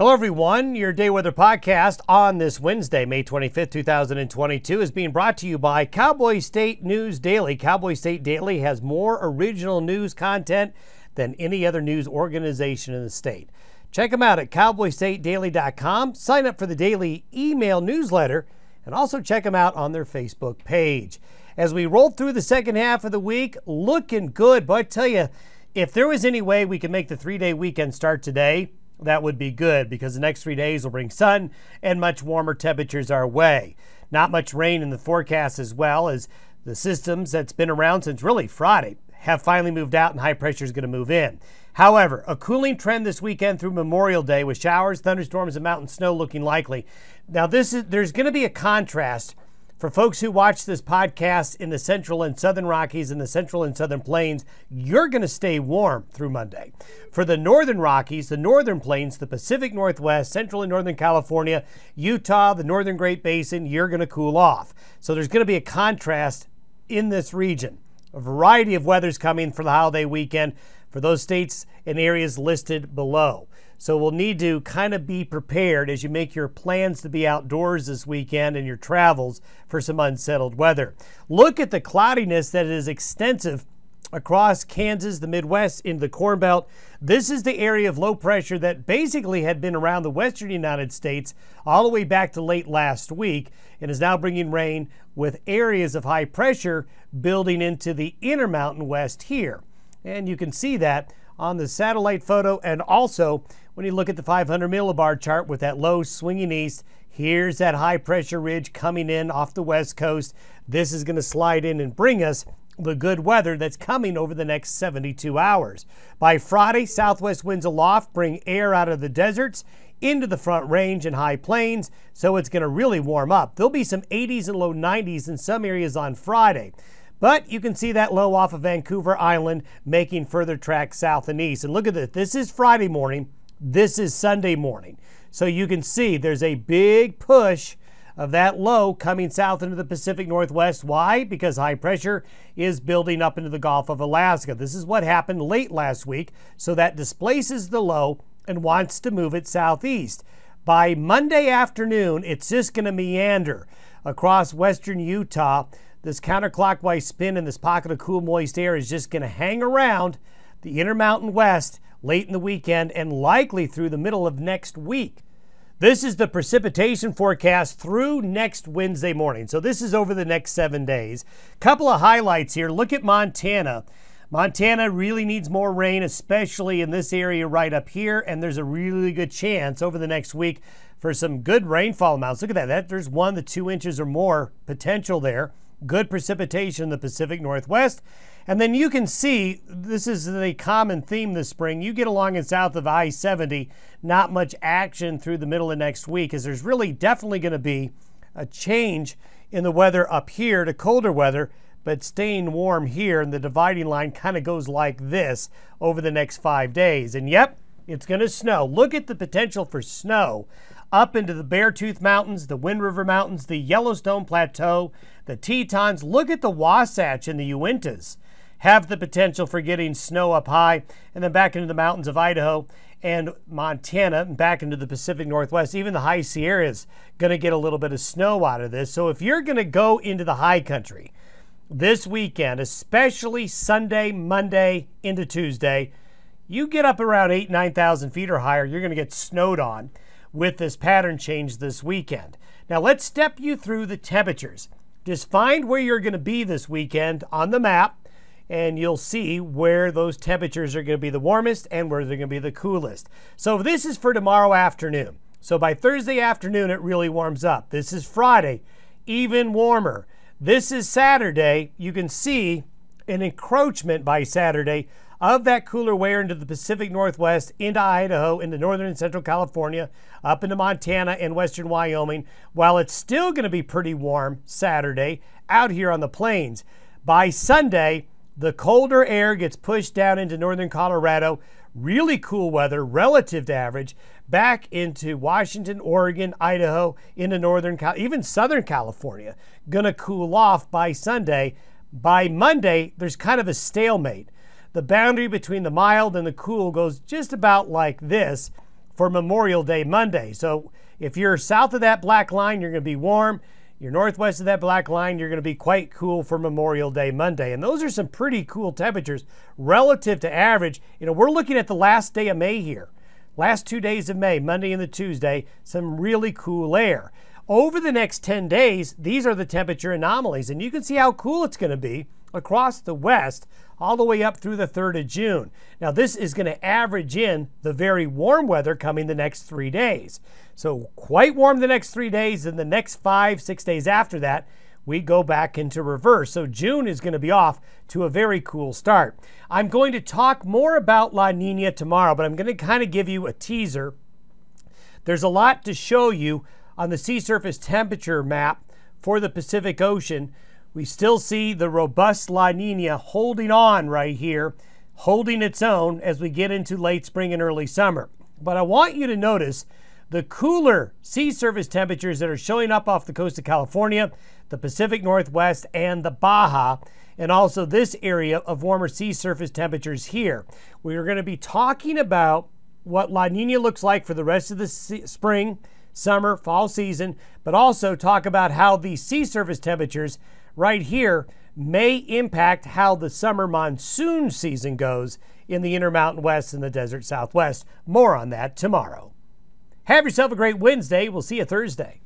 Hello, everyone. Your Day Weather Podcast on this Wednesday, May 25th, 2022 is being brought to you by Cowboy State News Daily. Cowboy State Daily has more original news content than any other news organization in the state. Check them out at cowboystatedaily.com. Sign up for the daily email newsletter and also check them out on their Facebook page. As we roll through the second half of the week, looking good. But I tell you, if there was any way we could make the three-day weekend start today, that would be good because the next 3 days will bring sun and much warmer temperatures our way. Not much rain in the forecast, as well as the systems that's been around since really Friday have finally moved out and high pressure is going to move in. However, a cooling trend this weekend through Memorial Day with showers, thunderstorms, and mountain snow looking likely. Now, there's going to be a contrast for folks who watch this podcast in the Central and Southern Rockies and the Central and Southern Plains. You're going to stay warm through Monday. For the Northern Rockies, the Northern Plains, the Pacific Northwest, Central and Northern California, Utah, the Northern Great Basin, you're going to cool off. So there's going to be a contrast in this region. A variety of weather's coming for the holiday weekend for those states and areas listed below. So we'll need to kind of be prepared as you make your plans to be outdoors this weekend and your travels for some unsettled weather. Look at the cloudiness that is extensive across Kansas, the Midwest, into the Corn Belt. This is the area of low pressure that basically had been around the western United States all the way back to late last week and is now bringing rain with areas of high pressure building into the Intermountain West here. And you can see that on the satellite photo, and also when you look at the 500 millibar chart with that low swinging east, here's that high pressure ridge coming in off the west coast. This is going to slide in and bring us the good weather that's coming over the next 72 hours. By Friday, southwest winds aloft bring air out of the deserts into the front range and high plains, so it's going to really warm up. There'll be some 80s and low 90s in some areas on Friday. But you can see that low off of Vancouver Island making further tracks south and east. And look at this. This is Friday morning. This is Sunday morning. So you can see there's a big push of that low coming south into the Pacific Northwest. Why? Because high pressure is building up into the Gulf of Alaska. This is what happened late last week. So that displaces the low and wants to move it southeast. By Monday afternoon, it's just going to meander across western Utah. This counterclockwise spin in this pocket of cool, moist air is just going to hang around the Intermountain West late in the weekend and likely through the middle of next week. This is the precipitation forecast through next Wednesday morning. So this is over the next 7 days. Couple of highlights here. Look at Montana. Montana really needs more rain, especially in this area right up here, and there's a really good chance over the next week for some good rainfall amounts. Look at that. There's 1 to 2 inches or more potential there. Good precipitation in the Pacific Northwest. And then you can see, this is the common theme this spring. You get along and south of I-70, not much action through the middle of next week, as there's really definitely going to be a change in the weather up here to colder weather, but staying warm here. And the dividing line kind of goes like this over the next 5 days. And yep, it's going to snow. Look at the potential for snow up into the Beartooth Mountains, the Wind River Mountains, the Yellowstone Plateau, the Tetons. Look at the Wasatch and the Uintas have the potential for getting snow up high, and then back into the mountains of Idaho and Montana and back into the Pacific Northwest. Even the High Sierra is going to get a little bit of snow out of this. So if you're going to go into the high country this weekend, especially Sunday, Monday into Tuesday, you get up around 9,000 feet or higher, you're going to get snowed on with this pattern change this weekend. Now let's step you through the temperatures. Just find where you're going to be this weekend on the map, and you'll see where those temperatures are going to be the warmest and where they're going to be the coolest. So this is for tomorrow afternoon. So by Thursday afternoon, it really warms up. This is Friday, even warmer. This is Saturday. You can see an encroachment by Saturday of that cooler wear into the Pacific Northwest, into Idaho, into northern and central California, up into Montana and western Wyoming, while it's still going to be pretty warm Saturday out here on the plains. By Sunday, the colder air gets pushed down into northern Colorado, really cool weather relative to average, back into Washington, Oregon, Idaho, into northern, even southern California. Going to cool off by Sunday. By Monday, there's kind of a stalemate. The boundary between the mild and the cool goes just about like this for Memorial Day Monday. So if you're south of that black line, you're going to be warm. You're northwest of that black line, you're going to be quite cool for Memorial Day Monday. And those are some pretty cool temperatures relative to average. We're looking at the last day of May here. Last 2 days of May, Monday and the Tuesday, some really cool air. Over the next 10 days, these are the temperature anomalies. And you can see how cool it's going to be across the west all the way up through the 3rd of June. Now, this is going to average in the very warm weather coming the next 3 days. So quite warm the next 3 days, and the next 5-6 days after that, we go back into reverse. So June is going to be off to a very cool start. I'm going to talk more about La Nina tomorrow, but I'm going to kind of give you a teaser. There's a lot to show you on the sea surface temperature map for the Pacific Ocean. We still see the robust La Nina holding on right here, holding its own as we get into late spring and early summer. But I want you to notice the cooler sea surface temperatures that are showing up off the coast of California, the Pacific Northwest, and the Baja, and also this area of warmer sea surface temperatures here. We are going to be talking about what La Nina looks like for the rest of the spring, summer, fall season, but also talk about how the sea surface temperatures right here may impact how the summer monsoon season goes in the Intermountain West and the Desert Southwest. More on that tomorrow. Have yourself a great Wednesday. We'll see you Thursday.